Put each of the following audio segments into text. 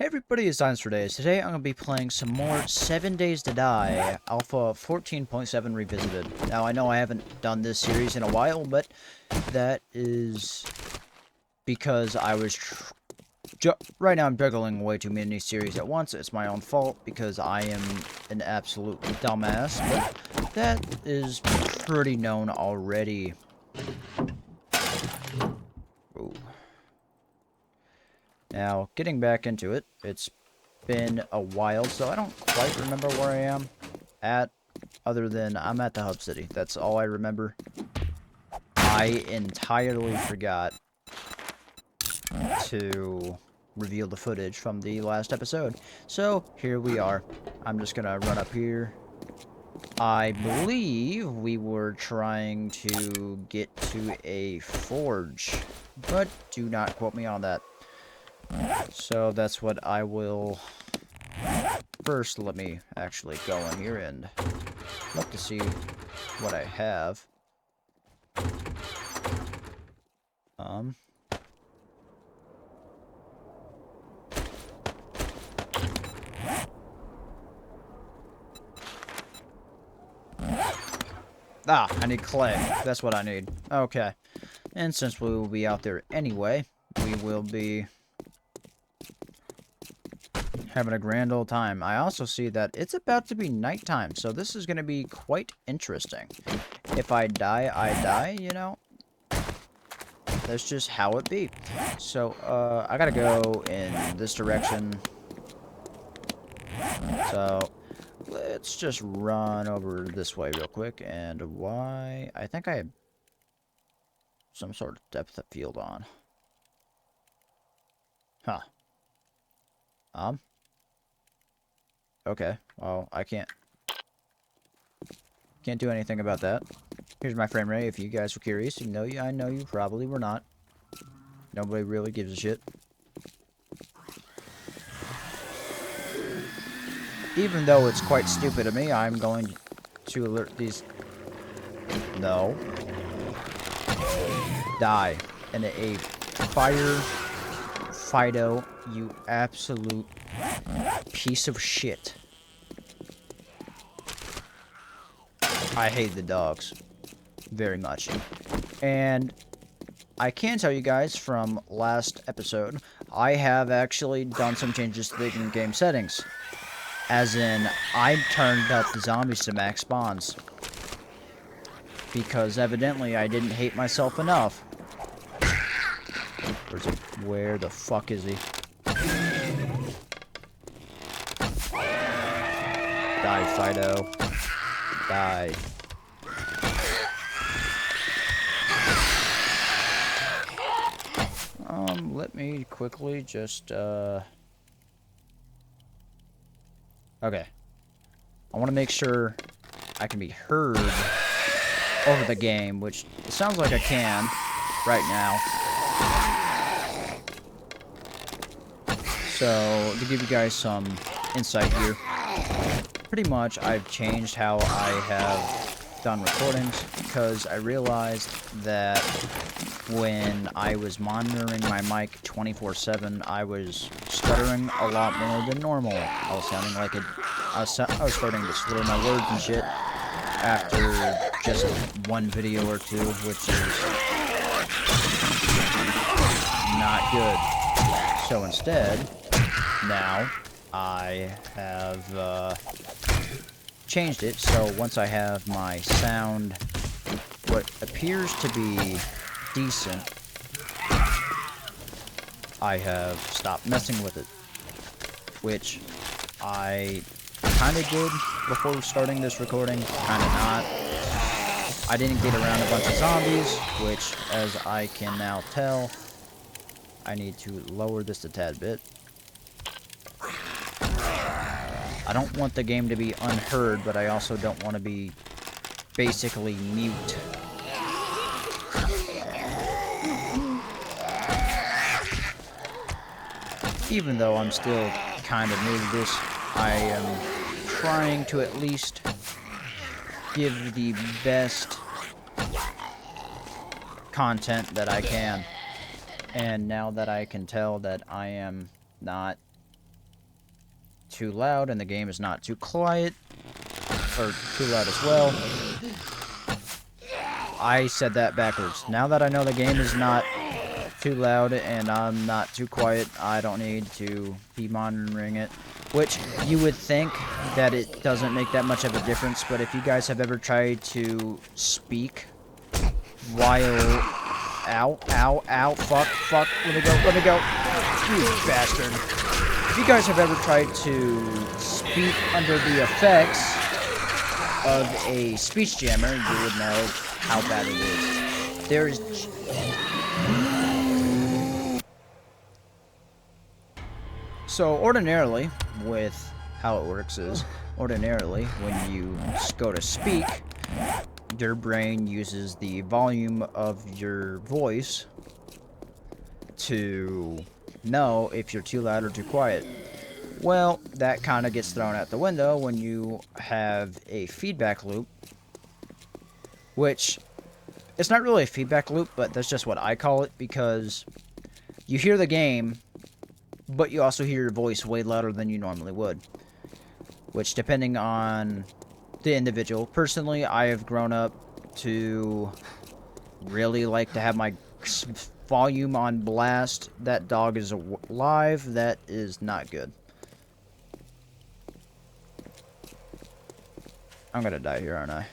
Hey everybody, it's Dinosaur Days. Today I'm going to be playing some more 7 Days to Die, Alpha 14.7 Revisited. Now I know I haven't done this series in a while, but that is because I was... right now I'm juggling way too many series at once. It's my own fault because I am an absolute dumbass, but that is pretty known already. Ooh. Now, getting back into it, it's been a while, so I don't quite remember where I am at, other than I'm at the hub city. That's all I remember. I entirely forgot to reveal the footage from the last episode. So, here we are. I'm just gonna run up here. I believe we were trying to get to a forge, but do not quote me on that. So that's what I will... First, let me actually go in here and look to see what I have. I need clay. That's what I need. Okay. And since we will be out there anyway, we will be having a grand old time. I also see that it's about to be nighttime, so this is going to be quite interesting. If I die, I die, you know? That's just how it be. So, I gotta go in this direction. So, let's just run over this way real quick. And why? I think I have some sort of depth of field on. Huh. Okay. Well, I can't do anything about that. Here's my frame rate if you guys were curious. You know, I know you probably were not. Nobody really gives a shit. Even though it's quite stupid of me, I'm going to alert these... No. Die. And a fire... Fido, you absolute piece of shit. I hate the dogs very much. And I can tell you guys from last episode, I have actually done some changes to the in-game settings. As in, I turned up the zombies to max spawns. Because evidently I didn't hate myself enough. Where the fuck is he? Die, Fido. Die. Let me quickly just, Okay. I want to make sure I can be heard over the game, which it sounds like I can right now. So, to give you guys some insight here, pretty much I've changed how I have done recordings because I realized that when I was monitoring my mic 24/7, I was stuttering a lot more than normal. I was sounding like I was starting to slur my words and shit after just one video or two, which is not good. So instead, now I have changed it, so once I have my sound what appears to be decent, I have stopped messing with it, which I kind of did before starting this recording, kind of not. I didn't get around a bunch of zombies, which, as I can now tell, I need to lower this a tad bit. I don't want the game to be unheard, but I also don't want to be basically mute. Even though I'm still kind of new to this, I am trying to at least give the best content that I can. And now that I can tell that I am not too loud and the game is not too quiet, or too loud as well. I said that backwards. Now that I know the game is not too loud and I'm not too quiet, I don't need to be monitoring it. Which, you would think that it doesn't make that much of a difference, but if you guys have ever tried to speak while... Ow, fuck, let me go, you bastard. If you guys have ever tried to speak under the effects of a speech jammer, you would know how bad it is. There is... So, ordinarily, with how it works is, ordinarily, when you go to speak, your brain uses the volume of your voice to know if you're too loud or too quiet. Well, that kind of gets thrown out the window when you have a feedback loop, which, it's not really a feedback loop, but that's just what I call it, because you hear the game, but you also hear your voice way louder than you normally would. Which, depending on the individual. Personally, I have grown up to really like to have my volume on blast. That dog is alive. That is not good. I'm gonna die here, aren't I?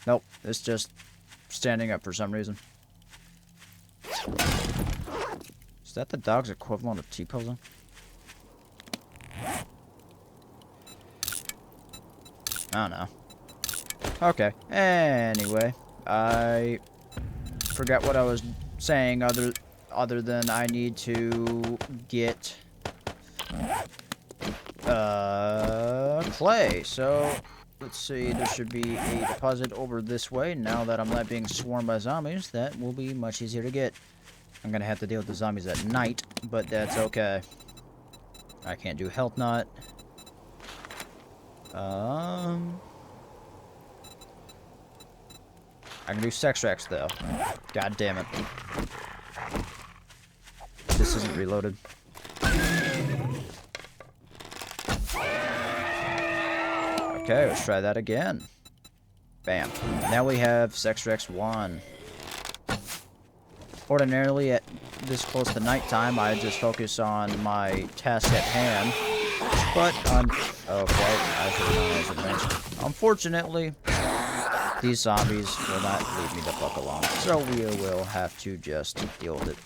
Nope, it's just standing up for some reason. Is that the dog's equivalent of T-posing? I don't know. Okay. Anyway, I forgot what I was saying other than I need to get clay. So let's see, there should be a deposit over this way. Now that I'm not being swarmed by zombies, that will be much easier to get. I'm gonna have to deal with the zombies at night, but that's okay. I can't do health knot. I can do sex racks though. God damn it. This isn't reloaded. Okay, let's try that again. Bam. Now we have sex racks 1. Ordinarily, at this close to nighttime, I just focus on my task at hand. But, okay, I should have known as advanced. Unfortunately, these zombies will not leave me the fuck alone. So we will have to just deal with it.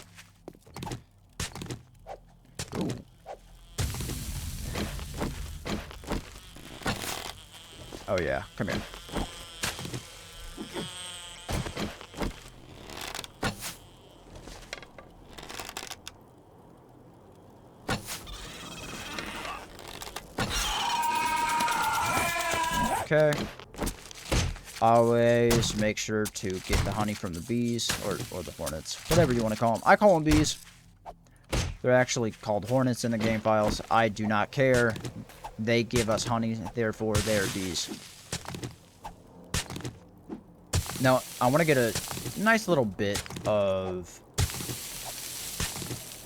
Ooh. Oh yeah, come here. Okay. Always make sure to get the honey from the bees, or the hornets, whatever you want to call them. I call them bees. They're actually called hornets in the game files. I do not care. They give us honey, therefore they're bees. Now, I want to get a nice little bit of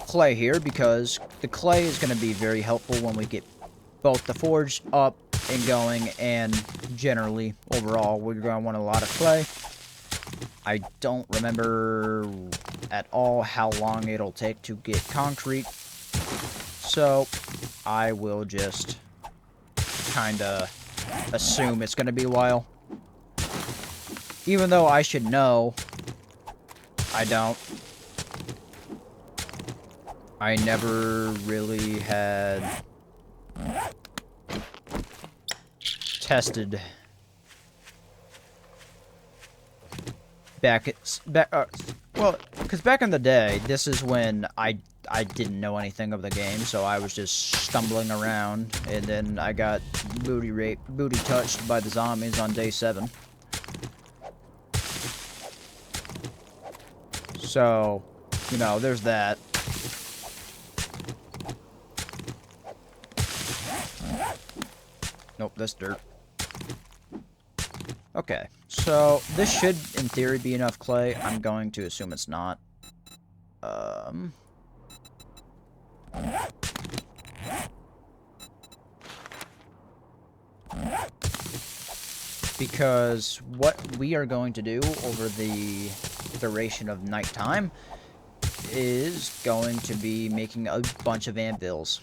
clay here, because the clay is going to be very helpful when we get both the forge up and going, and generally, overall, we're going to want a lot of clay. I don't remember at all how long it'll take to get concrete, so I will just kinda assume it's gonna be a while. Even though I should know, I don't. I never really had tested well, because back in the day, this is when I didn't know anything of the game, so I was just stumbling around, and then I got booty touched by the zombies on day 7. So, you know, there's that. Nope, that's dirt. Okay, so this should, in theory, be enough clay. I'm going to assume it's not. because what we are going to do over the duration of nighttime is going to be making a bunch of anvils.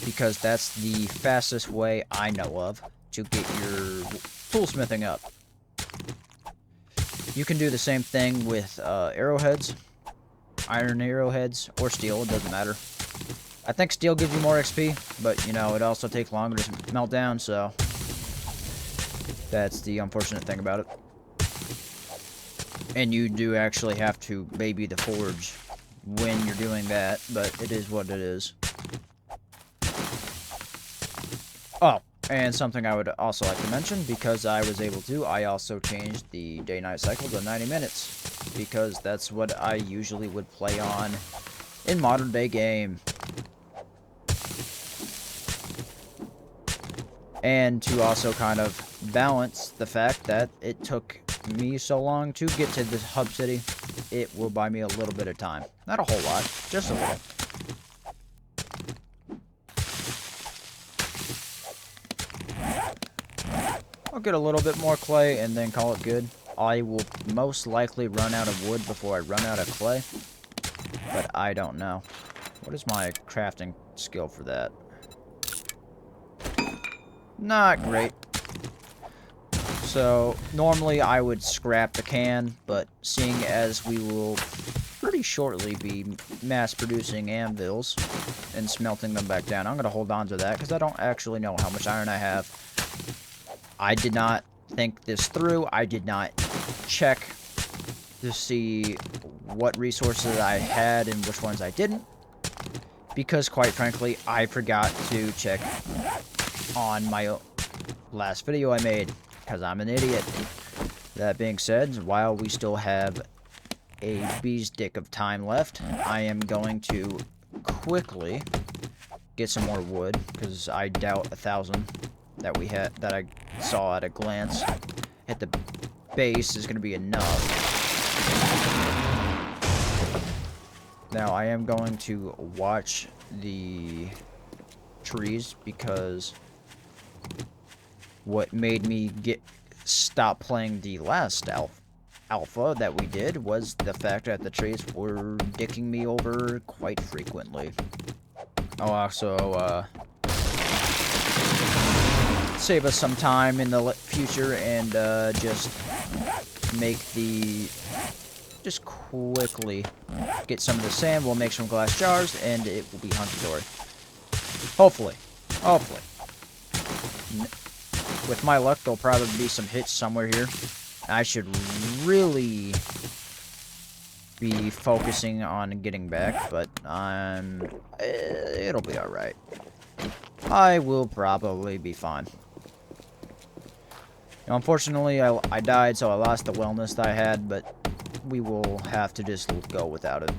Because that's the fastest way I know of to get your toolsmithing up. You can do the same thing with arrowheads, iron arrowheads, or steel, it doesn't matter. I think steel gives you more XP, but, you know, it also takes longer to melt down, so that's the unfortunate thing about it. And you do actually have to baby the forge when you're doing that, but it is what it is. Oh, and something I would also like to mention, because I was able to, I also changed the day-night cycle to 90 minutes, because that's what I usually would play on in modern-day game. And to also kind of balance the fact that it took me so long to get to this hub city, it will buy me a little bit of time. Not a whole lot, just a little. I'll get a little bit more clay and then call it good. I will most likely run out of wood before I run out of clay, but I don't know. What is my crafting skill for that? Not great. So, normally I would scrap the can, but seeing as we will pretty shortly be mass-producing anvils and smelting them back down, I'm going to hold on to that, because I don't actually know how much iron I have. I did not think this through. I did not check to see what resources I had and which ones I didn't, because, quite frankly, I forgot to check on my last video I made, because I'm an idiot. That being said, while we still have a bee's dick of time left, I am going to quickly get some more wood, because I doubt 1,000 that we had, that I saw at a glance at the base is going to be enough. Now I am going to watch the trees, because what made me stop playing the last alpha that we did was the fact that the trees were dicking me over quite frequently. I'll also save us some time in the future and just quickly get some of the sand. We'll make some glass jars and it will be hunky-dory. Hopefully. With my luck, there'll probably be some hits somewhere here. I should really be focusing on getting back, but it'll be alright. I will probably be fine. Now, unfortunately, I died, so I lost the wellness that I had, but we will have to just go without it.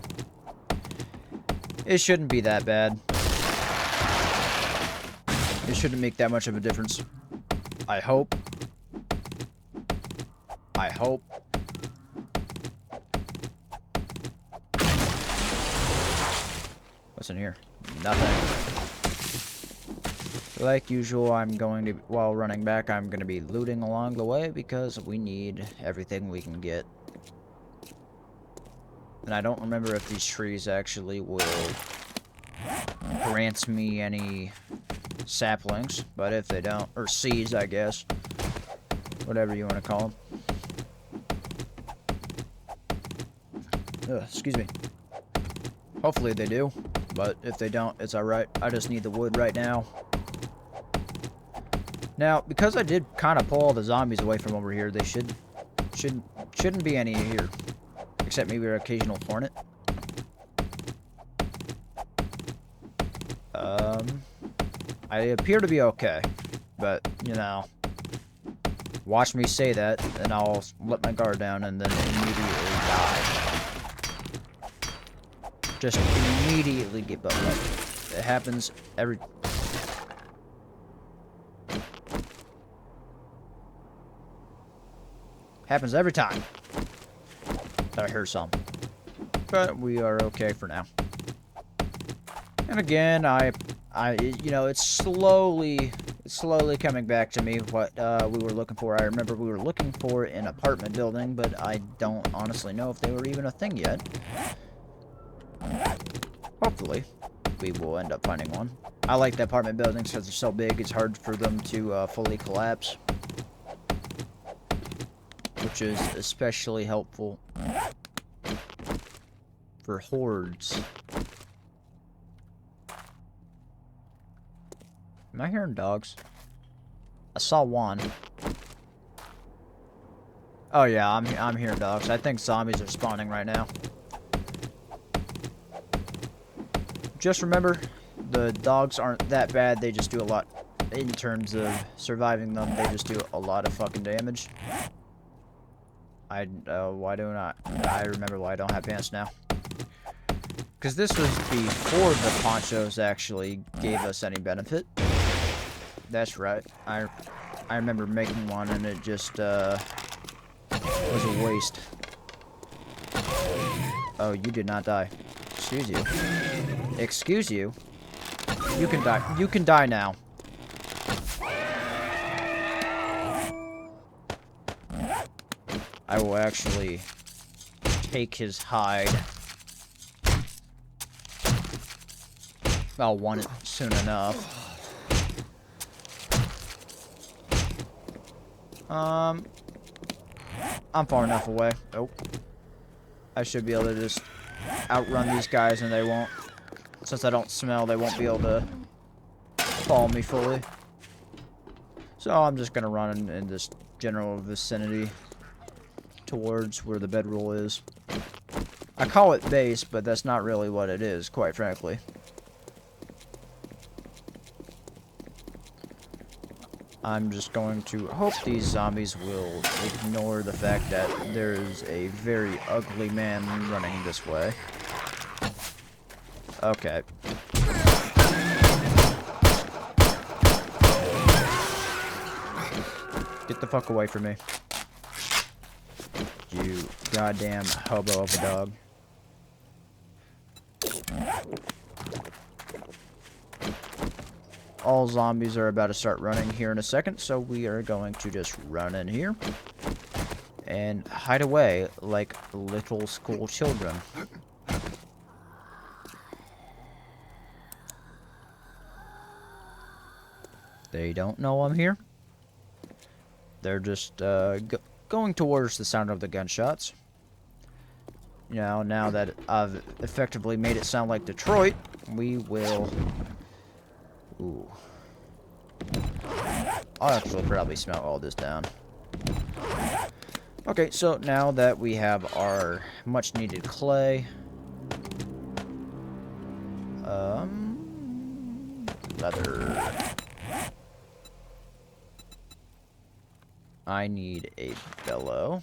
It shouldn't be that bad. It shouldn't make that much of a difference. I hope. What's in here? Nothing. Like usual, while running back, I'm going to be looting along the way, because we need everything we can get. And I don't remember if these trees actually will grant me any saplings, but if they don't, or seeds, I guess. Whatever you want to call them. Excuse me. Hopefully they do, but if they don't, it's alright. I just need the wood right now. Now, because I did kind of pull all the zombies away from over here, they shouldn't be any here. Except maybe an occasional hornet. I appear to be okay. But, you know, watch me say that, and I'll let my guard down and then immediately die. Just immediately get butt up. It happens every... Happens every time. I hear some. But we are okay for now. And again, you know, it's slowly coming back to me what we were looking for. I remember we were looking for an apartment building, but I don't honestly know if they were even a thing yet. Hopefully, we will end up finding one. I like the apartment buildings because they're so big, it's hard for them to fully collapse. Which is especially helpful for hordes. Am I hearing dogs? I saw one. Oh yeah, I'm hearing dogs. I think zombies are spawning right now. Just remember, the dogs aren't that bad. They just do a lot in terms of surviving them. They just do a lot of fucking damage. Why don't I remember why I don't have pants now. Because this was before the ponchos actually gave us any benefit. That's right. I remember making one and it just was a waste. Oh, you did not die. Excuse you. Excuse you? You can die. You can die now. I will actually take his hide. I'll want it soon enough. I'm far enough away. Oh. I should be able to just outrun these guys and they won't. Since I don't smell, they won't be able to follow me fully. So I'm just gonna run in this general vicinity towards where the bedroll is. I call it base, but that's not really what it is, quite frankly. I'm just going to hope these zombies will ignore the fact that there's a very ugly man running this way. Okay. Get the fuck away from me. You goddamn hobo of a dog. All zombies are about to start running here in a second, so we are going to just run in here and hide away like little school children. They don't know I'm here. They're just going towards the sound of the gunshots. You know, now that I've effectively made it sound like Detroit, we will... Ooh. I'll actually probably smelt all this down. Okay, so now that we have our much needed clay, leather. I need a bellow.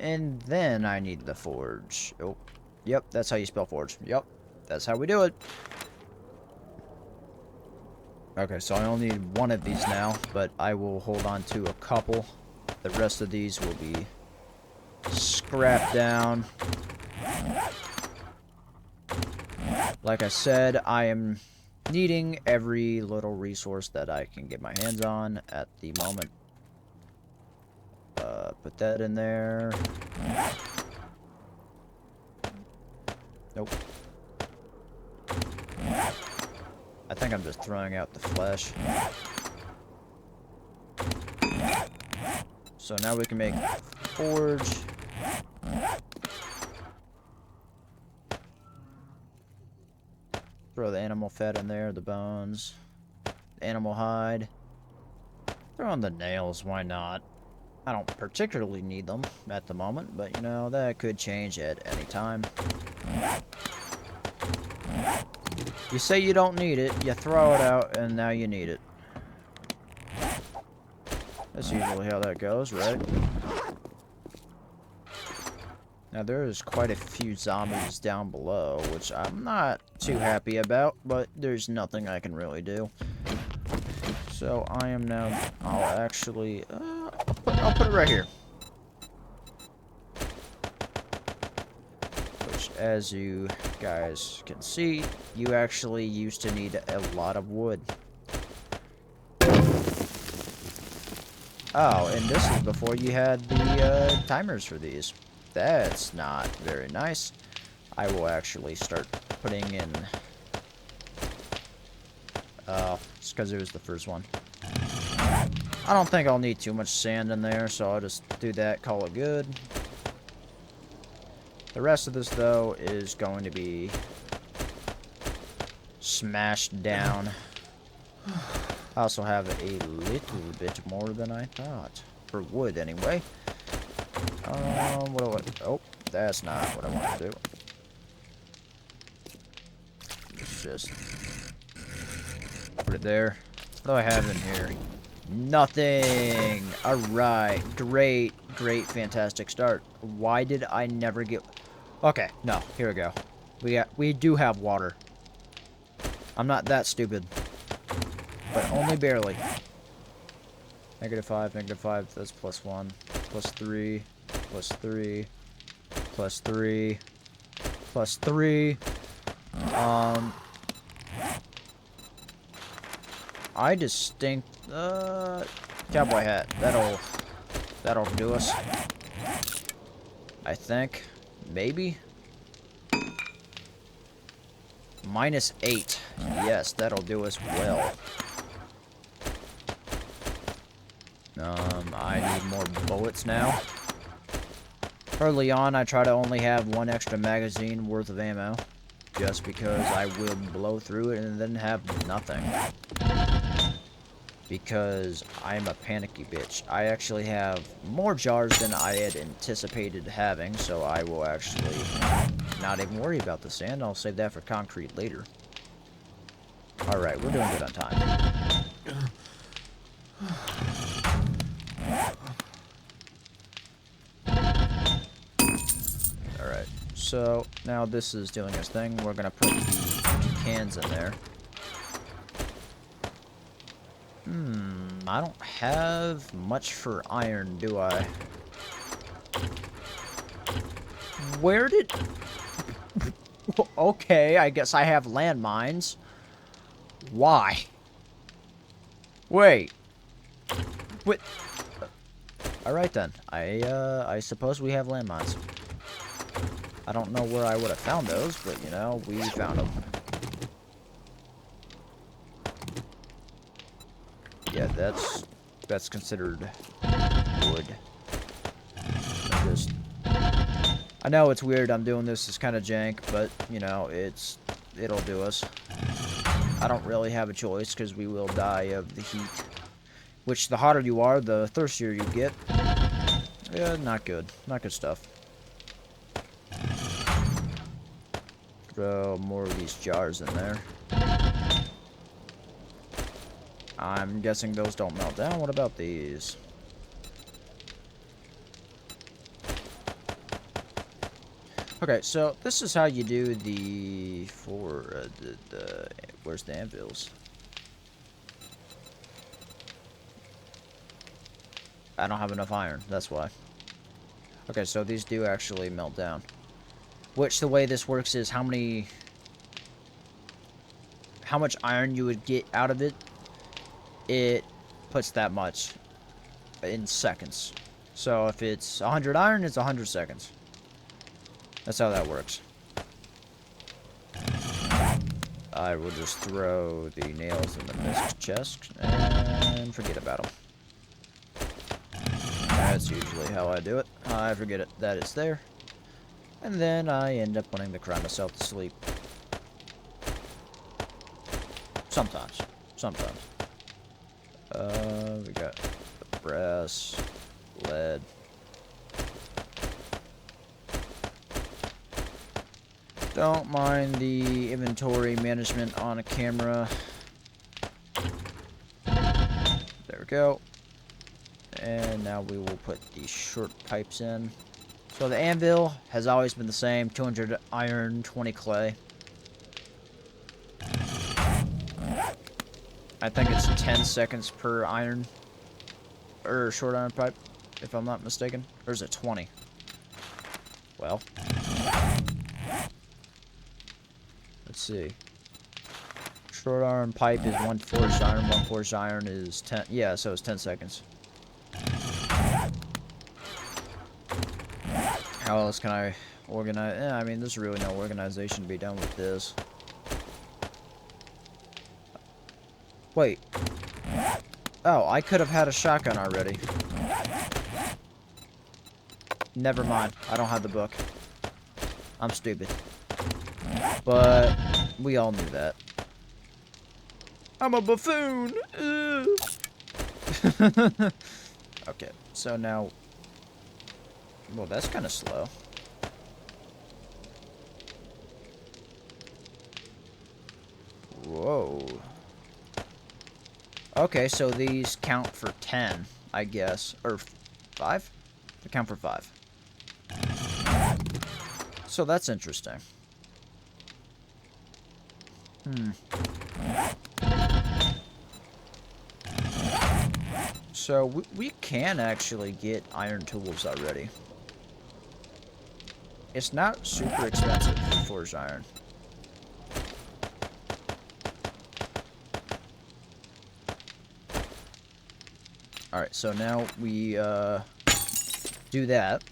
And then I need the forge. Oh, yep, that's how you spell forge. Yep, that's how we do it. Okay, so I only need one of these now, but I will hold on to a couple. The rest of these will be scrapped down. Like I said, I am needing every little resource that I can get my hands on at the moment. Put that in there. Nope. I think I'm just throwing out the flesh. So now we can make forge. Throw the animal fat in there, the bones, the animal hide. Throw in the nails, why not? I don't particularly need them at the moment, but you know, that could change at any time. You say you don't need it, you throw it out, and now you need it. That's usually how that goes, right? Now, there is quite a few zombies down below, which I'm not too happy about, but there's nothing I can really do. So, I am now... I'll actually... I'll put it right here. Which as you guys can see, you actually used to need a lot of wood. Oh, and this is before you had the timers for these. That's not very nice. I will actually start putting in... it's because it was the first one. I don't think I'll need too much sand in there, so I'll just do that, call it good. The rest of this, though, is going to be smashed down. I also have a little bit more than I thought. For wood, anyway. What do I... Oh, that's not what I want to do. Let's just put it there. What do I have in here? Nothing! Alright. Great, great, fantastic start. Why did I never get... Okay, no. Here we go. We do have water. I'm not that stupid. But only barely. -5, -5, that's +1. +3, +3, +3, +3. I distinct, cowboy hat. That'll do us. I think. Maybe. -8. Yes, that'll do us well. I need more bullets now. Early on, I try to only have one extra magazine worth of ammo. Just because I will blow through it and then have nothing. Because I'm a panicky bitch. I actually have more jars than I had anticipated having, so I will actually not even worry about the sand. I'll save that for concrete later. Alright, we're doing good on time. Alright, so now this is doing its thing. We're going to put the cans in there. I don't have much for iron, do I? Where did... Okay, I guess I have landmines. Why? Wait. What? Alright then. I suppose we have landmines. I don't know where I would have found those, but, you know, we found them. Yeah, that's considered wood. I know it's weird I'm doing this, it's kind of jank, but, you know, it'll do us. I don't really have a choice, because we will die of the heat. Which, the hotter you are, the thirstier you get. Yeah, not good. Not good stuff. Throw more of these jars in there. I'm guessing those don't melt down. What about these? Okay, so this is how you do the where's the anvils? I don't have enough iron, that's why. Okay, so these do actually melt down. Which, the way this works is how much iron you would get out of it. It puts that much in seconds. So if it's 100 iron, it's 100 seconds. That's how that works. I will just throw the nails in the mist chest and forget about them. That's usually how I do it. I forget it that it's there. And then I end up wanting to cry myself to sleep. Sometimes. Sometimes. We got brass, lead. Don't mind the inventory management on a camera. There we go. And now we will put these short pipes in. So the anvil has always been the same, 200 iron, 20 clay. I think it's 10 seconds per iron, or short iron pipe, if I'm not mistaken. Or is it 20? Well, Let's see. Short iron pipe is 1 forged iron. 1 forged iron is 10. Yeah, so it's 10 seconds. How else can I organize? Yeah, I mean, there's really no organization to be done with this. Wait. Oh, I could have had a shotgun already. Never mind. I don't have the book. I'm stupid. But we all knew that. I'm a buffoon! Okay, so now... Well, that's kind of slow. Whoa. Okay, so these count for 10, I guess. Or 5? They count for 5. So that's interesting. So we can actually get iron tools already. It's not super expensive for forged iron. Alright, so now we do that.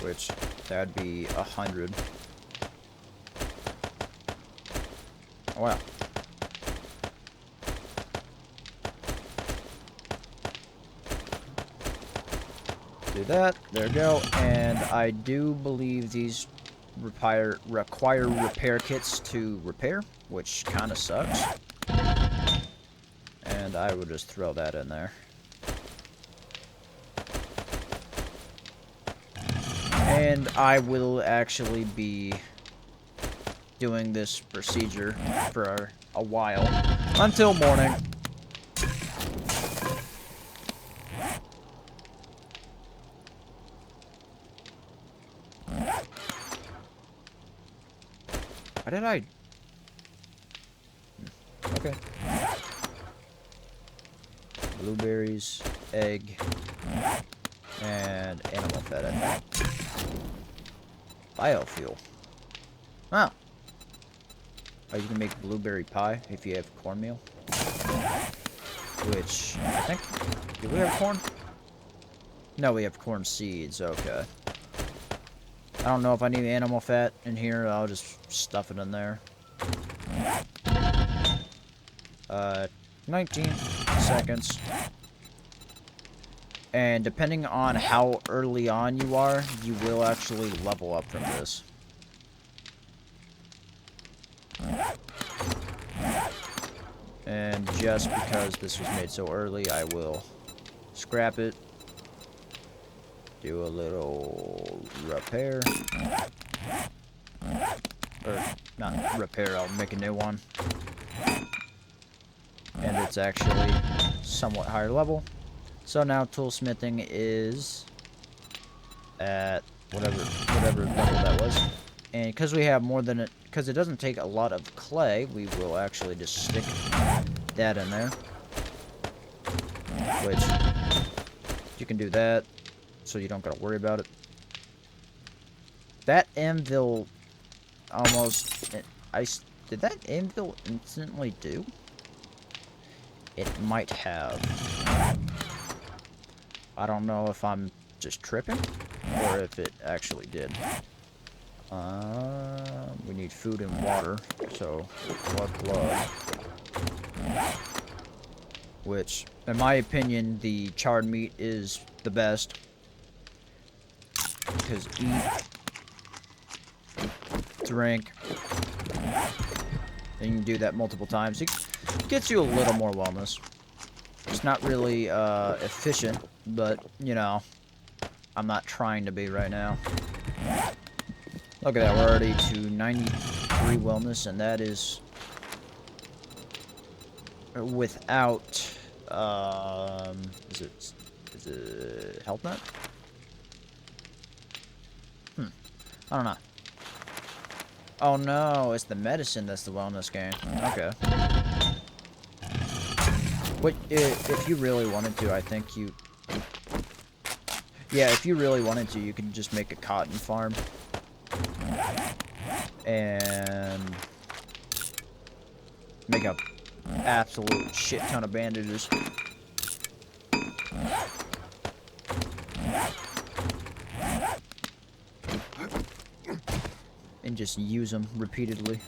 Which, that'd be 100. Oh, wow. Do that. There we go. And I do believe these require repair kits to repair, which kind of sucks. And I would just throw that in there. And I will actually be doing this procedure for a while until morning. Why did I... Okay. Blueberries, egg, and animal fat, I think. Biofuel. Oh. Oh, you can make blueberry pie if you have cornmeal. Which, I think... Do we have corn? No, we have corn seeds. Okay. I don't know if I need animal fat in here. I'll just stuff it in there. 19 seconds. And depending on how early on you are, you will actually level up from this. And just because this was made so early, I will scrap it. Do a little repair. Or, not repair, I'll make a new one. And it's actually somewhat higher level. So now toolsmithing is at whatever level that was. And because we have more than it, because it doesn't take a lot of clay, we will actually just stick that in there. Which, you can do that, so you don't gotta worry about it. That anvil almost... Did that anvil instantly do? It might have. I don't know if I'm just tripping, or if it actually did. We need food and water, so blood. Which, in my opinion, the charred meat is the best. Because eat, drink, and you can do that multiple times. It gets you a little more wellness. It's not really efficient, but, you know, I'm not trying to be right now. Look at that, we're already to 93 wellness, and that is without, is it health nut? I don't know. Oh no, it's the medicine that's the wellness gain. Okay. But if you really wanted to, I think you... Yeah, if you really wanted to, you could just make a cotton farm. and make a absolute shit ton of bandages. And just use them repeatedly.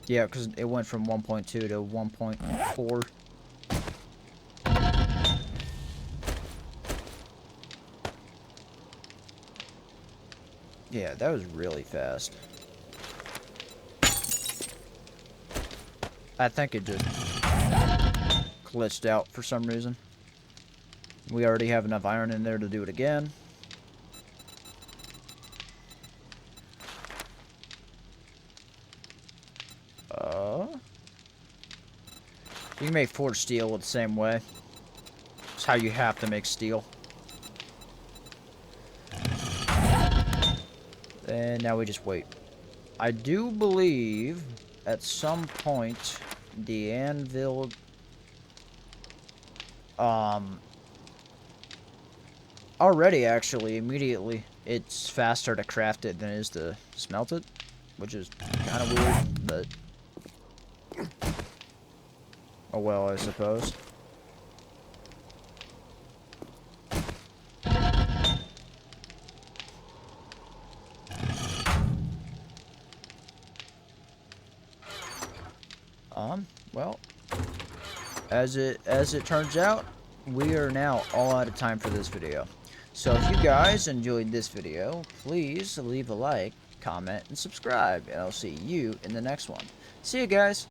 Yeah, because it went from 1.2 to 1.4. Yeah, that was really fast. I think it just glitched out for some reason. We already have enough iron in there to do it again. You can make forged steel the same way. It's how you have to make steel. And now we just wait. I do believe at some point the anvil already actually immediately it's faster to craft it than it is to smelt it, which is kind of weird, but oh well, I suppose. Well, as it turns out, we are now all out of time for this video. So if you guys enjoyed this video, please leave a like, comment, and subscribe, and I'll see you in the next one. See you guys!